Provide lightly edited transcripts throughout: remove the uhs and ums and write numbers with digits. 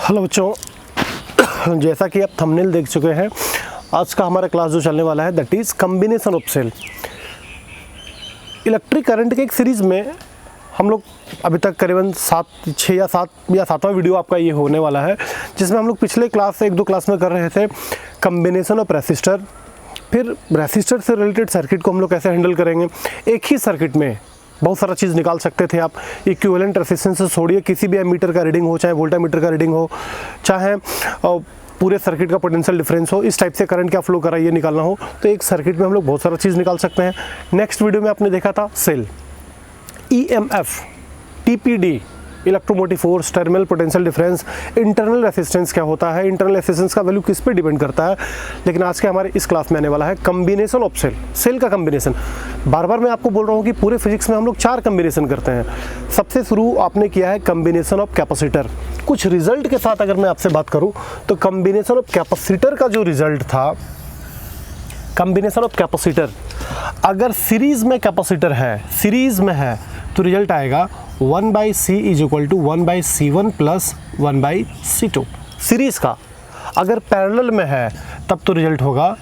Hello बच्चों, जैसा कि आप थंबनेल देख चुके हैं, आज का हमारा क्लास जो चलने वाला है that is combination of cell. Electric current के एक सीरीज़ में हम लोग अभी तक करीबन 7वां वीडियो आपका ये होने वाला है, जिसमें हम लोग पिछले क्लास से 1-2 क्लास में कर रहे थे कम्बिनेशन ऑफ रेसिस्टर। फिर रेसिस्टर से रिलेटेड सर्किट को हम लोग कैसे हैंडल करेंगे। एक ही सर्किट में बहुत सारा चीज़ निकाल सकते थे आप। इक्विवेलेंट रेसिस्टेंस से छोड़िए, किसी भी एमीटर का रीडिंग हो, चाहे वोल्टामीटर का रीडिंग हो, चाहे पूरे सर्किट का पोटेंशियल डिफरेंस हो, इस टाइप से करंट क्या फ्लो कर रहा है ये निकालना हो, तो एक सर्किट में हम लोग बहुत सारा चीज़ निकाल सकते हैं। नेक्स्ट वीडियो में आपने देखा था cell, EMF, TPD, electromotive force, terminal potential difference, internal resistance क्या होता है, इंटरनल रेसिस्टेंस का वैल्यू किस पे डिपेंड करता है। लेकिन आज के हमारे इस क्लास में आने वाला है कम्बिनेशन ऑफ सेल, सेल का कम्बिनेशन। बार बार मैं आपको बोल रहा हूँ कि पूरे फिजिक्स में हम लोग 4 कम्बिनेशन करते हैं। सबसे शुरू आपने किया है कम्बिनेशन ऑफ कैपेसिटर। कुछ रिजल्ट के साथ अगर मैं आपसे बात करूँ तो कम्बिनेशन ऑफ कैपेसिटर का जो रिजल्ट था, कम्बिनेशन ऑफ कैपेसिटर, अगर सीरीज में कैपेसिटर है, सीरीज में है, तो रिजल्ट आएगा 1/C is equal to 1/C1 plus 1/C2 series का। अगर पैरेलल में है तब तो रिजल्ट होगा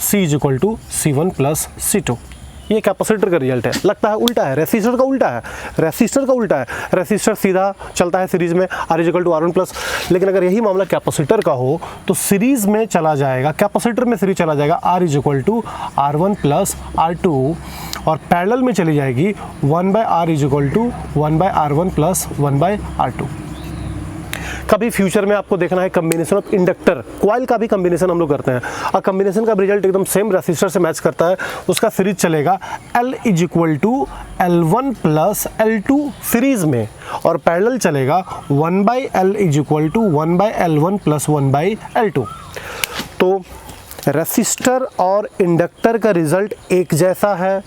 C is equal to C1 plus C2। ये कैपेसिटर का रिजल्ट है। लगता है उल्टा है, रेसिस्टर का उल्टा है, रेसिस्टर का उल्टा है। रेसिस्टर सीधा चलता है सीरीज में R is equal to R1 plus, लेकिन अगर यही मामला कैपेसिटर का हो तो सीरीज में चला जाएगा, कैपेसिटर में सीरीज चला जाएगा R is equal to R1 plus R2, और पैरेलल में चली जाएगी 1/R is equal to 1/R1 plus 1/R2। कभी फ्यूचर में आपको देखना है कम्बिनेशन ऑफ इंडक्टर, कॉइल का भी कम्बिनेशन हम लोग करते हैं, और कम्बिनेशन का रिजल्ट एकदम सेम रेसिस्टर से मैच करता है। उसका सीरीज चलेगा L is equal to L1 plus L2 series में, और पैरेलल चलेगा 1/L is equal to 1/L1 plus 1/L2। तो रेसिस्टर और इंडक्टर का रिजल्ट एक जैसा है,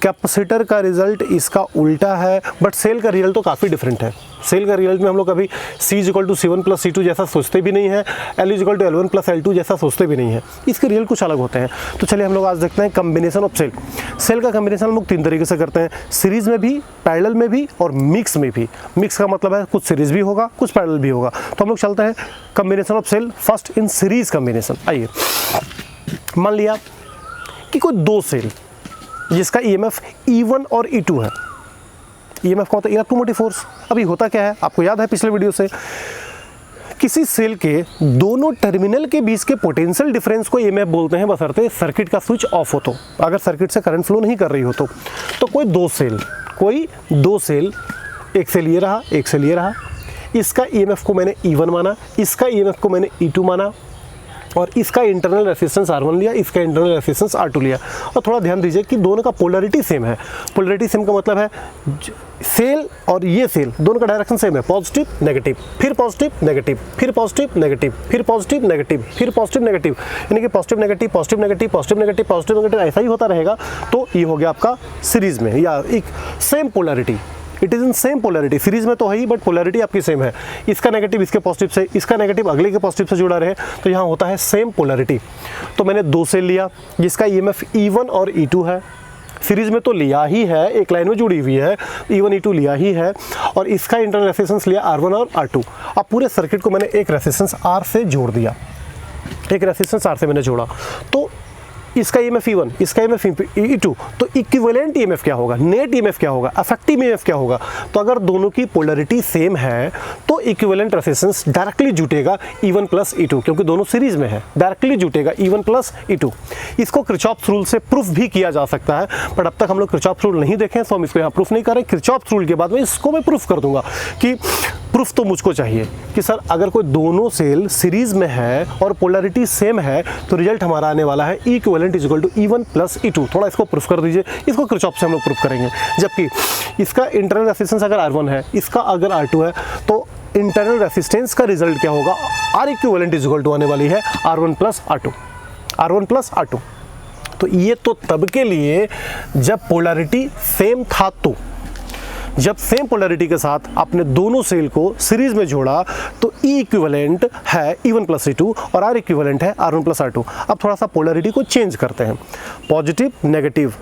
कैपेसिटर का रिजल्ट इसका उल्टा है, बट सेल का रिजल्ट तो काफ़ी डिफरेंट है। सेल का रिजल्ट में हम लोग कभी C is equal to C1 plus C2 जैसा सोचते भी नहीं है, L is equal to L1 plus L2 जैसा सोचते भी नहीं है। इसके रिजल्ट कुछ अलग होते हैं। तो चलिए हम लोग आज देखते हैं कम्बिनेशन ऑफ सेल। सेल का कम्बिनेशन हम लोग 3 तरीके से करते हैं, सीरीज में भी, पैरेलल में भी, और मिक्स में भी। मिक्स का मतलब है कुछ सीरीज भी होगा, कुछ पैरेलल भी होगा। तो हम लोग चलते हैं combination of cell first in series combination. आइए, मान लिया कि कोई 2 सेल जिसका EMF E1 और E2 है। EMF कौन होता है? Electromotive force. अभी होता क्या है आपको याद है पिछले वीडियो से, किसी सेल के दोनों टर्मिनल के बीच के पोटेंशियल डिफरेंस को EMF बोलते हैं, बशर्ते सर्किट का स्विच ऑफ हो तो, अगर सर्किट से करंट फ्लो नहीं कर रही हो तो कोई दो सेल, एक सेल ये रहा, एक सेल ये रहा, इसका EMF को मैंने E1 माना, इसका EMF को मैंने E2 माना, और इसका इंटरनल रेसिस्टेंस R1 लिया, इसका इंटरनल रेसिस्टेंस R2 लिया। और थोड़ा ध्यान दीजिए कि दोनों का पोलैरिटी सेम है। पोलैरिटी सेम का मतलब है सेल और ये सेल दोनों का डायरेक्शन सेम है, पॉजिटिव नेगेटिव, फिर पॉजिटिव नेगेटिव, फिर पॉजिटिव नेगेटिव, फिर पॉजिटिव नेगेटिव, फिर पॉजिटिव नेगेटिव, यानी कि positive negative, positive negative, positive negative, positive negative, ऐसा ही होता रहेगा। तो ये हो गया आपका सीरीज में, या एक same polarity, it is in same polarity. Series में तो है ही, बट पोलैरिटी आपकी सेम है। इसका नेगेटिव इसके पॉजिटिव से, इसका नेगेटिव अगले के पॉजिटिव से जुड़ा रहे, तो यहाँ होता है सेम पोलैरिटी। तो मैंने 2 सेल लिया जिसका EMF E1 और E2 है, सीरीज में तो लिया ही है, एक लाइन में जुड़ी हुई है, E1 E2 लिया ही है, और इसका इंटरनल रेसिस्टेंस लिया R1 और R2। अब पूरे सर्किट को मैंने एक रेसिस्टेंस R से जोड़ दिया, एक रेसिस्टेंस R से मैंने जोड़ा, तो इसका EMF E1, इसका EMF E2, तो इक्विवेलेंट EMF क्या होगा, नेट EMF क्या होगा, अफेक्टिव EMF क्या होगा। तो अगर दोनों की पोलैरिटी सेम है तो इक्विवेलेंट रेसिस्टेंस डायरेक्टली जुटेगा E1 प्लस E2, क्योंकि दोनों सीरीज में है, डायरेक्टली जुटेगा E1 प्लस E2। इसको किरचॉफ्स रूल से प्रूफ भी किया जा सकता है, बट अब तक हम लोग किरचॉफ्स रूल नहीं देखे, तो हम इसको यहाँ प्रूफ नहीं करें। किरचॉफ्स रूल के बाद में इसको मैं प्रूफ कर दूंगा कि प्रूफ तो मुझको चाहिए कि सर अगर कोई दोनों सेल सीरीज में है और पोलैरिटी सेम है तो रिजल्ट हमारा आने वाला है equivalent is equal to E1 plus E2। थोड़ा इसको प्रूफ कर दीजिए, इसको किरचॉफ से हम लोग प्रूफ करेंगे। जबकि इसका इंटरनल रेसिस्टेंस अगर R1 है, इसका अगर R2 है, तो इंटरनल रेसिस्टेंस का रिजल्ट क्या होगा, R equivalent is equal to आने वाली है R1 plus R2, R1 plus R2। तो ये तो तब के लिए जब पोलैरिटी सेम था, तो जब सेम पोलैरिटी के साथ आपने दोनों सेल को सीरीज में जोड़ा तो E इक्विवेलेंट है E1 प्लस E2 और R इक्विवेलेंट है R1 प्लस R2। अब थोड़ा सा पोलैरिटी को चेंज करते हैं, पॉजिटिव नेगेटिव,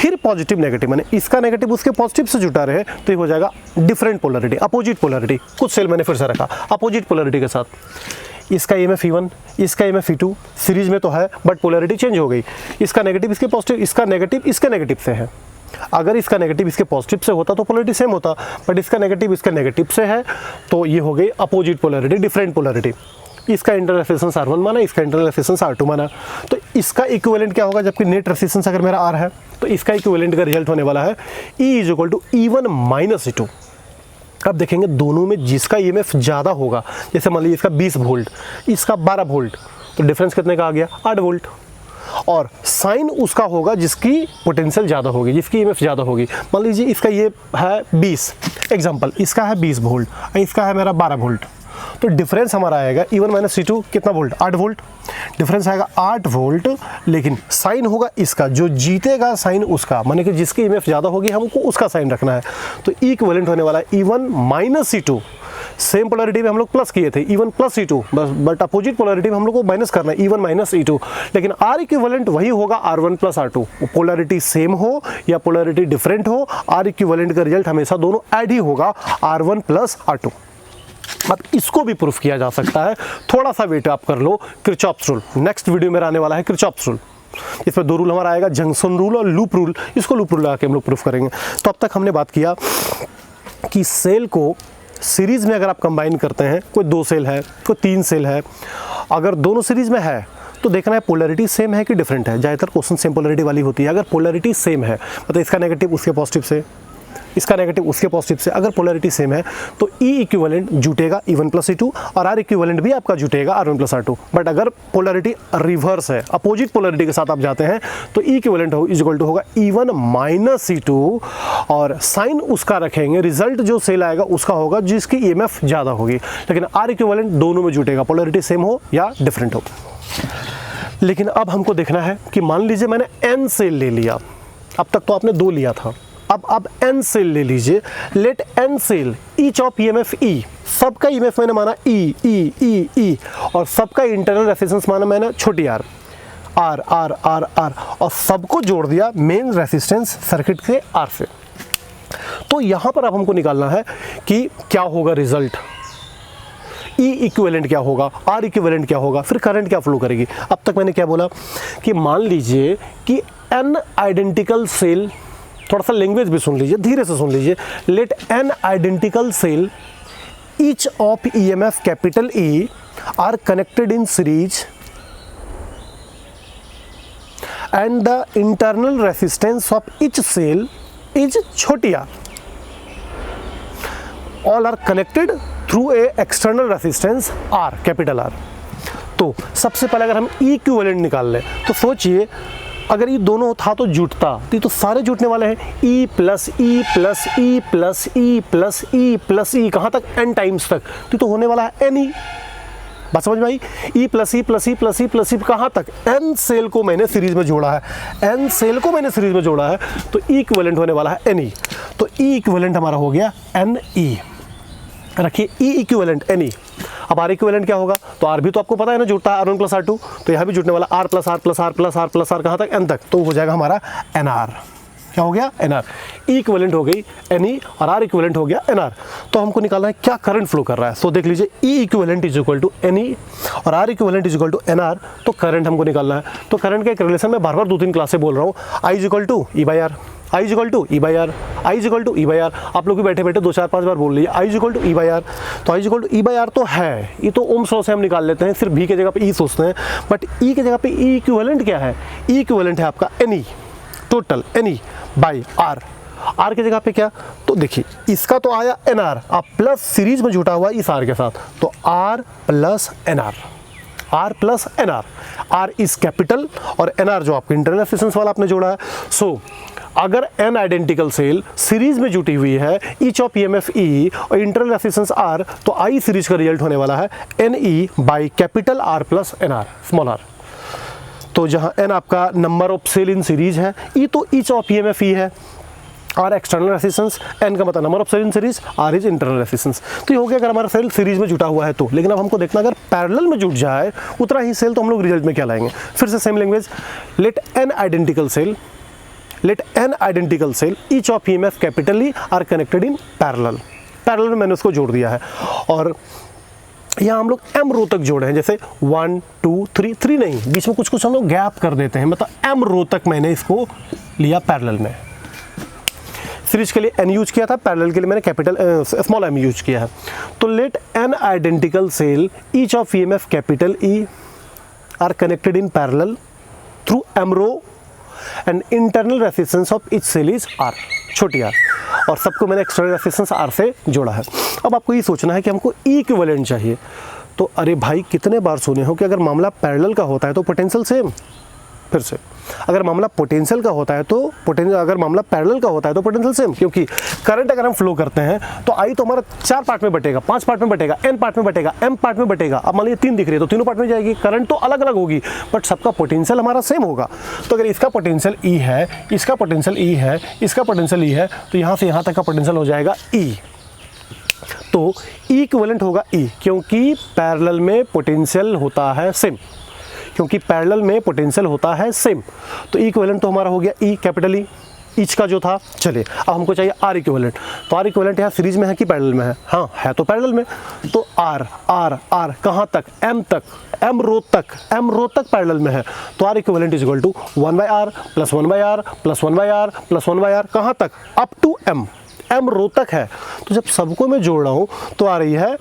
फिर पॉजिटिव नेगेटिव, माने इसका नेगेटिव उसके पॉजिटिव से जुटा रहे तो ये हो जाएगा डिफरेंट पोलरिटी, अपोजिट पोलरिटी। कुछ सेल मैंने फिर से रखा अपोजिट पोलरिटी के साथ। इसका EMF E1, इसका EMF E2, सीरीज में तो है बट पोलरिटी चेंज हो गई। इसका नेगेटिव इसके पॉजिटिव, इसका नेगेटिव इसके नेगेटिव से है। अगर इसका नेगेटिव इसके पॉजिटिव से होता तो पोलरिटी सेम होता, बट इसका नेगेटिव इसके नेगेटिव से है तो ये हो गई अपोजिट पोलरिटी, डिफरेंट पोलरिटी। इसका इंटरनल रेजिस्टेंस R1 माना, इसका इंटरनल रेजिस्टेंस R2 माना, तो इसका इक्विवेलेंट क्या होगा, जबकि नेट रेजिस्टेंस अगर मेरा R है तो इसका इक्विवेलेंट का रिजल्ट होने वाला है E = E1 - E2। अब देखेंगे दोनों में जिसका EMF ज़्यादा होगा, जैसे मान लीजिए इसका 20 वोल्ट, इसका 12 वोल्ट, तो डिफरेंस कितने का आ गया, 8 वोल्ट। और साइन उसका होगा जिसकी पोटेंशियल ज़्यादा होगी, जिसकी EMF ज़्यादा होगी। मान लीजिए इसका ये है 20 एग्जाम्पल, इसका है 20 वोल्ट, इसका है मेरा 12 वोल्ट, तो डिफरेंस हमारा आएगा E1 - E2 कितना वोल्ट, 8 वोल्ट। डिफरेंस आएगा 8 वोल्ट, लेकिन साइन होगा इसका, जो जीतेगा साइन उसका, माने कि जिसकी EMF ज़्यादा होगी हमको उसका साइन रखना है। तो इक्विवेलेंट होने वाला है E1 - E2। सेम पोलरिटी में हम लोग प्लस किए थे E1 + E2, बस बट अपोजिट पोलरिटी में हम लोग को माइनस करना है E1 - E2। लेकिन R इक्विवेलेंट वही होगा R1 + R2, पोलरिटी सेम हो या पोलरिटी डिफरेंट हो, R इक्विवेलेंट का रिजल्ट हमेशा दोनों ऐड ही होगा, R1 + R2। अब इसको भी प्रूफ किया जा सकता है, थोड़ा सा वेट आप कर लो, किरचॉफ्स रूल। नेक्स्ट वीडियो में आने वाला है किरचॉफ्स रूल। इसमें 2 रूल हमारा आएगा, जंक्शन रूल और लूप रूल। इसको लूप रूल आके हम लोग प्रूफ करेंगे। तो अब तक हमने बात किया कि सेल को सीरीज में अगर आप कंबाइन करते हैं, कोई 2 सेल है, कोई 3 सेल है, अगर दोनों सीरीज में है तो देखना है पोलरिटी सेम है कि डिफरेंट है। ज़्यादातर क्वेश्चन सेम पोलरिटी वाली होती है। अगर पोलरिटी सेम है मतलब इसका नेगेटिव उसके पॉजिटिव से, इसका नेगेटिव उसके पॉजिटिव से, अगर पोलरिटी सेम है तो E इक्विवेलेंट जुटेगा E1 + E2 और R इक्विवेलेंट भी आपका जुटेगा R1 + R2। बट अगर पोलरिटी रिवर्स है, अपोजिट पोलरिटी के साथ आप जाते हैं, तो E इक्विवेलेंट होगा E1 - E2 और साइन उसका रखेंगे, रिजल्ट जो सेल आएगा उसका होगा जिसकी EMF ज़्यादा होगी। लेकिन R इक्विवेलेंट दोनों में जुटेगा, पोलरिटी सेम हो या डिफरेंट हो। लेकिन अब हमको देखना है कि मान लीजिए मैंने N सेल ले लिया, अब तक तो आपने 2 लिया था, अब N सेल ले लीजिए। Let N cell each of EMF E, सबका EMF मैंने माना E और सबका इंटरनल रेजिस्टेंस माना मैंने छोटी r और सबको जोड़ दिया मेन रेजिस्टेंस सर्किट के R से। तो यहाँ पर अब हमको निकालना है कि क्या होगा रिजल्ट, E इक्विवेलेंट क्या होगा, R इक्विवेलेंट क्या होगा, फिर करंट क्या फ्लो करेगी। अब तक मैंने क्या बोला कि मान लीजिए कि N आइडेंटिकल सेल, थोड़ा सा लैंग्वेज भी सुन लीजिए, धीरे से सुन लीजिए। Let N identical cell each of EMF capital E are connected in series and the internal resistance of each cell is छोटी r, all are connected through a external resistance R, capital R। तो सबसे पहले अगर हम E equivalent निकाल लें तो सोचिए अगर ये दोनों था तो जुटता, तो सारे जुटने वाले हैं E + E + E + E + E + E कहाँ तक, N टाइम्स तक, तो होने वाला है NE। बात समझ में आई, E + E + E + E + E कहाँ तक, N सेल को मैंने सीरीज में जोड़ा है, N सेल को मैंने सीरीज में जोड़ा है, तो E इक्विवेलेंट होने वाला है NE। तो E इक्विवेलेंट हमारा हो गया NE। रखिए E इक्विवेलेंट NE। अब R इक्विवेलेंट क्या होगा, तो R भी तो आपको पता है ना जुड़ता है R1 + R2, तो यहाँ भी जुटने वाला R + R + R + R + R कहाँ तक, N तक, तो हो जाएगा हमारा NR। क्या हो गया, NR। E इक्विवेलेंट हो गई NE और R इक्विवेलेंट हो गया NR। तो हमको निकालना है क्या करंट फ्लो कर रहा है। तो देख लीजिए E इक्विवेलेंट = NE और R इक्विवेलेंट = NR, तो करंट हमको निकालना है। तो करंट का एक रिलेशन मैं बार बार 2-3 क्लास से बोल रहा हूँ, I = E/R, I = E/R, I = E/R। आप लोग भी बैठे बैठे 2-4-5 बार बोल लीजिए I = E/R। तो I = E/R तो है, ये तो ओम्स लॉ से हम निकाल लेते हैं, सिर्फ V की जगह पे E सोचते हैं, बट E की जगह पे E इक्विवेलेंट क्या है, E इक्विवेलेंट है आपका NE, total NE by R। R की जगह पे क्या, तो देखिए इसका तो आया NR, आप प्लस सीरीज में जुटा हुआ इस R के साथ, तो R + NR, R + NR, R is capital और NR जो आपके इंटरनल रेजिस्टेंस वाला आपने जोड़ा है। सो अगर N आइडेंटिकल सेल सीरीज में जुटी हुई है, ईच ऑफ EMF E और इंटरनल रेजिस्टेंस R, तो I सीरीज का रिजल्ट होने वाला है NE by capital R + NR, small r। तो जहां N आपका number of cell in series है, E तो ईच ऑफ EMF E है, R एक्सटर्नल रेजिस्टेंस, N का मतलब number of cell in series, R is internal resistance. तो ये हो गया अगर हमारा सेल सीरीज में जुटा हुआ है तो। लेकिन अब हमको देखना अगर पैरेलल में जुट जाए उतना ही सेल, तो हम लोग रिजल्ट में क्या लाएंगे, फिर से same language. Let N identical cell let N identical cell each of EMF capital E are connected in parallel. Parallel में मैंने उसको जोड़ दिया है और यहाँ हम लोग एम रो तक जोड़े हैं, जैसे 1 2 3 3 नहीं, बीच में कुछ कुछ हम लोग गैप कर देते हैं, मतलब एम रो तक मैंने इसको लिया पैरेलल में। सीरीज के लिए एन यूज किया था, पैरेलल के लिए मैंने कैपिटल स्मॉल एम यूज किया है। तो let N identical cell each of EMF capital E are connected in parallel through M row and internal resistance of each cell is r, छोटी r, और सबको मैंने एक्सटर्नल रेजिस्टेंस आर से जोड़ा है। अब आपको ये सोचना है कि हमको इक्विवेलेंट चाहिए। तो अरे भाई कितने बार सुने हो कि अगर मामला पैरेलल का होता है तो पोटेंशियल सेम। फिर से, अगर मामला पोटेंशियल का होता है तो अगर मामला पैरेलल का होता है तो पोटेंशियल सेम, क्योंकि करंट अगर हम फ्लो करते हैं तो आई तो हमारा 4 पार्ट में बटेगा, 5 पार्ट में बटेगा, n पार्ट में बटेगा, m पार्ट में बटेगा। अब मान लीजिए 3 दिख रही है तो तीनों पार्ट में जाएगी, करंट तो अलग अलग होगी बट सबका पोटेंशियल हमारा सेम होगा। तो अगर इसका पोटेंशियल E है, इसका पोटेंशियल E है, इसका पोटेंशियल E है, तो यहाँ से यहाँ तक का पोटेंशियल हो जाएगा E। तो इक्विवेलेंट होगा E, क्योंकि पैरेलल में पोटेंशियल होता है सेम, क्योंकि पैरेलल में पोटेंशियल होता है सेम। तो इक्विवेलेंट तो हमारा हो गया E, कैपिटल E, ईच का जो था। चलिए अब हमको चाहिए आर इक्विवेलेंट। तो आर इक्विवेलेंट यहाँ सीरीज में है कि पैरेलल में है? हाँ है, तो पैरेलल में। तो आर आर आर कहाँ तक? एम तक, एम रो तक पैरेलल में है। तो R equivalent is equal to 1/r plus 1/r plus 1/r plus 1/r, कहाँ तक? Up to M, M row तक है। तो जब सबको मैं जोड़ रहा हूँ तो आ रही है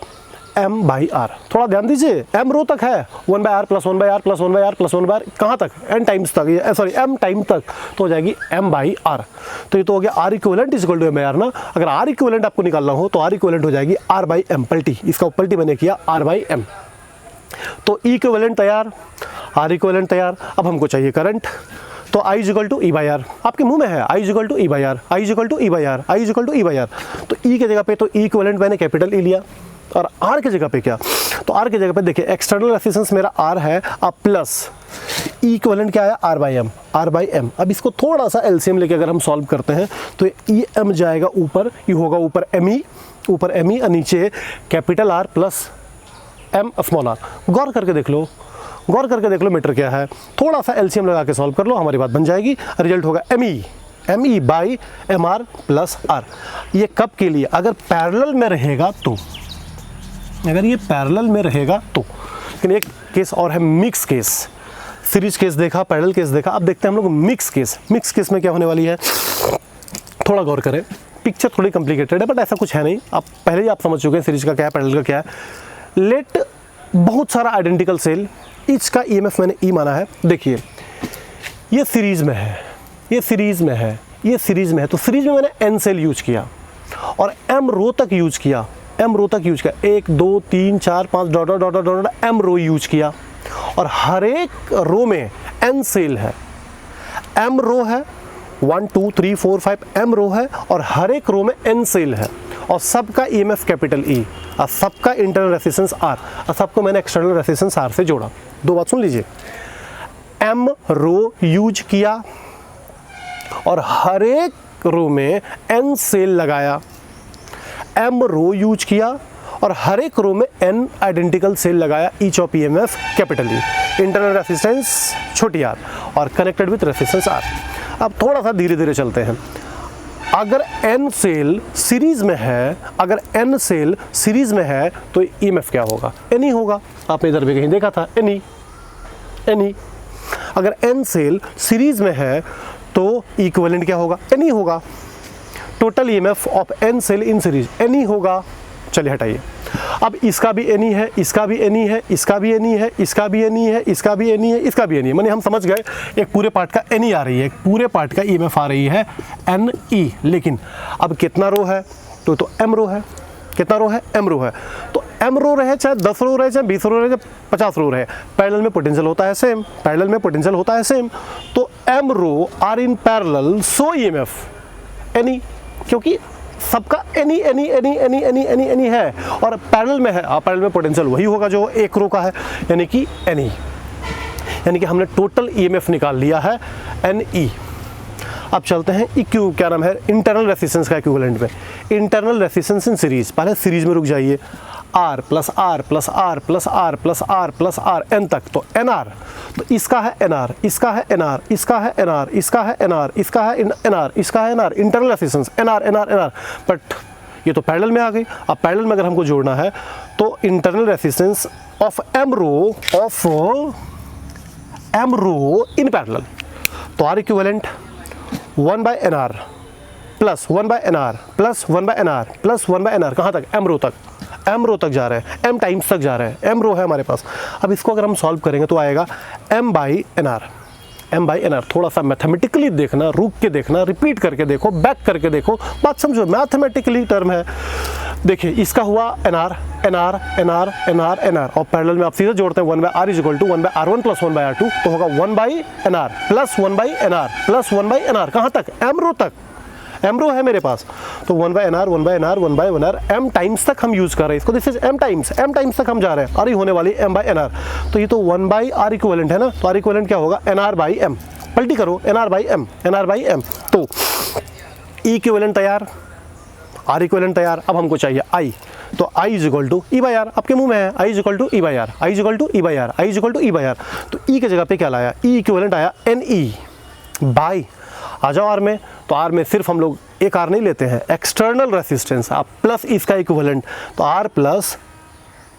m/r। थोड़ा ध्यान दीजिए, m रो तक है, 1/r plus 1/r plus 1/r plus 1/r, कहाँ तक? n टाइम्स तक, सॉरी m टाइम तक, तो हो जाएगी m/r। तो ये तो हो गया r equivalent is equal to m/r ना। अगर r इक्विवेलेंट आपको निकालना हो तो r इक्विवेलेंट हो जाएगी r/m पलटी, इसका पलटी मैंने किया r/m। तो इक्विवेलेंट तैयार, r इक्विवेलेंट तैयार। अब हमको चाहिए करंट। तो I is equal to E/R, आपके मुंह में है, I is equal to E/R, I is equal to E/R, I is equal to E/R। तो E के जगह पे तो E इक्विवेलेंट मैंने कैपिटल E लिया, और R के जगह पे क्या? तो R के जगह पे देखिए एक्सटर्नल रेजिस्टेंस मेरा R है, अब प्लस E इक्विवेलेंट क्या आया? R/m, R/m। अब इसको थोड़ा सा एलसीएम लेके अगर हम सॉल्व करते हैं तो EM जाएगा ऊपर, ये होगा ऊपर ME, ऊपर ME और नीचे capital R plus M small r। गौर करके देख लो, गौर करके देख लो मीटर क्या है, थोड़ा सा एलसीएम लगा के सॉल्व कर लो, हमारी बात बन जाएगी। रिजल्ट होगा ME by MR plus R। ये कब के लिए? अगर पैरेलल में रहेगा तो, अगर ये पैरेलल में रहेगा तो। लेकिन एक केस और है मिक्स केस। सीरीज केस देखा, पैरेलल केस देखा, अब देखते हैं हम लोग मिक्स केस। मिक्स केस में क्या होने वाली है, थोड़ा गौर करें, पिक्चर थोड़ी कॉम्प्लिकेटेड है बट ऐसा कुछ है नहीं, आप पहले ही आप समझ चुके हैं सीरीज का क्या है, पैरेलल का क्या है। लेट बहुत सारा आइडेंटिकल सेल, ईच का ईएमएफ मैंने ई माना है। देखिए ये सीरीज में है, ये सीरीज में है, ये सीरीज में है, तो सीरीज में मैंने एन सेल यूज किया और एम रो तक यूज किया, एम रो तक यूज किया, 1 2 3 4 5 dot dot dot dot M row use किया, और हर एक रो में एन सेल है, एम रो है 1 2 3 4 5 एम रो है, और हर एक रो में एन सेल है, और सबका ईएमएफ कैपिटल ई, और सबका इंटरनल रेजिस्टेंस आर, और सबको मैंने एक्सटर्नल रेजिस्टेंस आर से जोड़ा। दो बात सुन लीजिए, एम रो यूज किया और हर एक रो में एन सेल लगाया, एम रो यूज किया और हर एक रो में एन आइडेंटिकल सेल लगाया, each of EMF capital E, internal resistance छोटी आर, और कनेक्टेड विथ रेजिस्टेंस आर। अब थोड़ा सा धीरे धीरे चलते हैं। अगर एन सेल सीरीज में है, अगर एन सेल सीरीज में है तो ईएमएफ क्या होगा? एन ही होगा। आपने इधर भी कहीं देखा था, एन ही। अगर एन सेल सीरीज में है तो इक्विवेलेंट क्या होगा? एन ही होगा। Total EMF of N cell in series N ही होगा। चलिए हटाइए, अब इसका भी एन ही है, इसका भी एन ही है, इसका भी एन ही है, इसका भी एन ही है, इसका भी एन ही है, इसका भी एन ही है। माने हम समझ गए एक पूरे पार्ट का एन ही आ रही है, एक पूरे पार्ट का ईएमएफ आ रही है एन ई। लेकिन अब कितना रो है? तो एम रो है। कितना रो है? एम रो है। तो एम रो रहे, चाहे 10 रो रहे, चाहे 20 रो रहे, चाहे 50 रो रहे, पैरेलल में पोटेंशियल होता है सेम, पैरेलल में पोटेंशियल होता है सेम। तो M row are in parallel, so EMF N E, क्योंकि सबका any any any any any any any है और पैरेलल में है, पैरेलल में पोटेंशियल वही होगा जो एक रो का है, यानी कि एनी। यानी कि हमने टोटल ईएमएफ निकाल लिया है एन ई। अब चलते हैं इक्यू, क्या नाम है, इंटरनल रेजिस्टेंस का इक्विवेलेंट में। इंटरनल रेजिस्टेंस इन सीरीज, पहले सीरीज में रुक जाइए। R plus R plus R plus R plus R plus R N तक, तो एन आर, तो इसका है एन आर, इसका है एन आर, इसका है एन आर, इसका है एन आर, इसका है एन आर, इसका है N R, internal resistance N R N R N R. But ये तो पैरेलल में आ गई। अब पैरेलल में अगर हमको जोड़ना है तो internal resistance of M row in parallel, तो R equivalent 1 by N R plus 1 by N R plus 1 by N R plus 1 by N R, कहाँ तक, एम रो तक जा रहे हैं, एम टाइम्स तक जा रहे हैं, एम रो है हमारे पास। अब इसको अगर हम सॉल्व करेंगे तो आएगा M by N R, M by N R. थोड़ा सा मैथमेटिकली देखना, रुक के देखना, रिपीट करके देखो, बैक करके देखो, बात समझो, मैथमेटिकली टर्म है। देखिए इसका हुआ N R N R N R N R N R, और पैरेलल में आप सीधे जोड़ते हैं 1 by R is equal to 1 by R1 plus 1 by R2, तो होगा 1 by N R plus 1 by N R plus 1 by N R, कहाँ तक, एम रो तक, एम रो है मेरे पास, तो 1 by N R 1 by N R 1 by N R, M times तक हम यूज कर रहे हैं इसको, दिस इज एम टाइम्स तक हम जा रहे हैं, और ये होने वाली एम बाई एन आर, तो ये तो 1 बाई आर इक्विवेलेंट है ना, तो आर इक्विवेलेंट क्या होगा, एन आर बाई एम, पलटी करो, N R by M, N R by M, तो ई इक्विवेलेंट तैयार, आर इक्विवेलेंट तैयार। अब हमको चाहिए आई, तो I is equal to E by R, आपके मुंह में है, I is equal to E by R, I is equal to E by R, I is equal to E by R, तो ई के जगह पे क्या लाया, ई इक्विवेलेंट आया एन ई बाई, आ जाओ आर में, तो आर में सिर्फ हम लोग एक आर नहीं लेते हैं, एक्सटर्नल रेसिस्टेंस आप प्लस इसका इक्विवेलेंट, तो R plus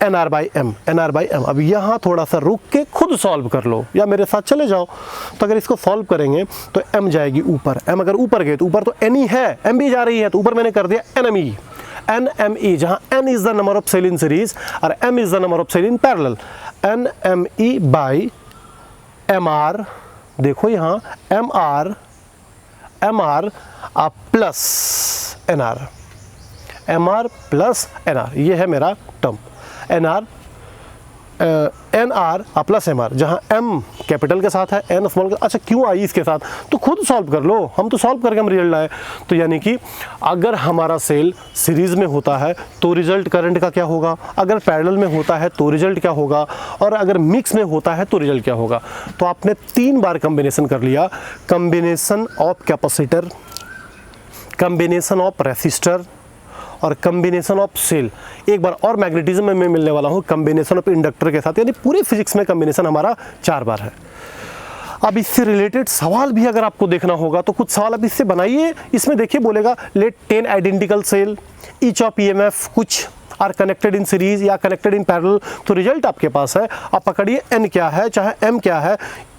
N R by M, N R by M. अब यहाँ थोड़ा सा रुक के खुद सॉल्व कर लो या मेरे साथ चले जाओ, तो अगर इसको सॉल्व करेंगे तो एम जाएगी ऊपर, एम अगर ऊपर गए तो ऊपर तो एन ई है, एम भी जा रही है, तो ऊपर मैंने कर दिया N M E, N M E, जहाँ N is the number of cell in series और M is the number of cell in parallel, N M E by M R, देखो यहाँ M R plus N R, M R plus N R, ये है मेरा term, N R plus M R, जहाँ M capital के साथ है, N small के, अच्छा क्यों आई इसके साथ, तो खुद सॉल्व कर लो, हम तो सॉल्व करके हम रिजल्ट लाए। तो यानी कि अगर हमारा सेल सीरीज में होता है तो रिजल्ट करंट का क्या होगा, अगर पैरेलल में होता है तो रिजल्ट क्या होगा, और अगर मिक्स में होता है तो रिजल्ट क्या होगा। तो आपने 3 बार कॉम्बिनेशन कर लिया, combination of capacitor, combination of resistor और कॉम्बिनेशन ऑफ सेल। एक बार और मैग्नेटिज्म में मैं मिलने वाला हूँ कॉम्बिनेशन ऑफ इंडक्टर के साथ, यानी पूरे फिजिक्स में कॉम्बिनेशन हमारा 4 बार है। अब इससे रिलेटेड सवाल भी अगर आपको देखना होगा तो कुछ सवाल आप इससे बनाइए। इसमें देखिए बोलेगा let 10 identical cell each of EMF कुछ आर कनेक्टेड इन सीरीज या कनेक्टेड इन पैरेलल, तो रिजल्ट आपके पास है। आप पकड़िए एन क्या है, चाहे एम क्या है,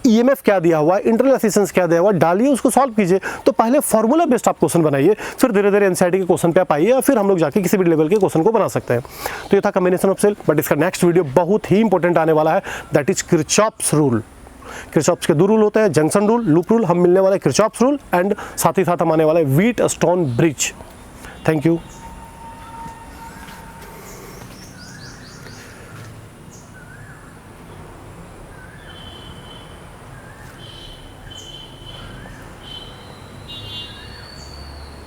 ईएमएफ क्या दिया हुआ है, इंटरनल रेजिस्टेंस क्या दिया हुआ है, डालिए उसको सॉल्व कीजिए। तो पहले फॉर्मूला बेस्ड आप क्वेश्चन बनाइए, फिर धीरे धीरे एनसीईआरटी के क्वेश्चन पे आप आइए, फिर हम लोग जाके किसी भी लेवल के क्वेश्चन को बना सकते हैं। तो ये था कॉम्बिनेशन ऑफ सेल, बट इसका नेक्स्ट वीडियो बहुत ही इंपॉर्टेंट आने वाला है, that is Kirchhoff's rule. Kirchhoff's के 2 रूल होते हैं, जंक्शन रूल, लूप रूल। हम मिलने वाला है किरचॉफ्स रूल एंड साथ ही साथ हम आने वाला है wheat stone bridge. Thank you.